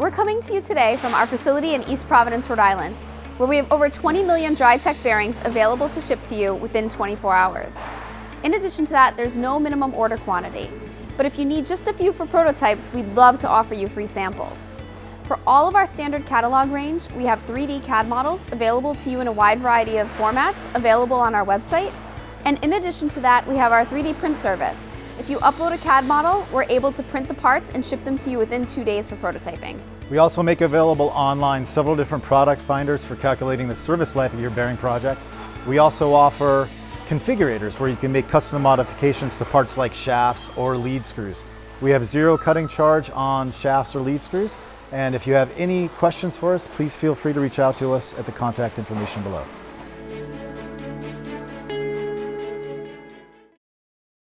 We're coming to you today from our facility in East Providence, Rhode Island, where we have over 20 million Drytech bearings available to ship to you within 24 hours. In addition to that, there's no minimum order quantity. But if you need just a few for prototypes, we'd love to offer you free samples. For all of our standard catalog range, we have 3D CAD models available to you in a wide variety of formats available on our website. And in addition to that, we have our 3D print service. If you upload a CAD model, we're able to print the parts and ship them to you within 2 days for prototyping. We also make available online several different product finders for calculating the service life of your bearing project. We also offer configurators where you can make custom modifications to parts like shafts or lead screws. We have zero cutting charge on shafts or lead screws. And if you have any questions for us, please feel free to reach out to us at the contact information below.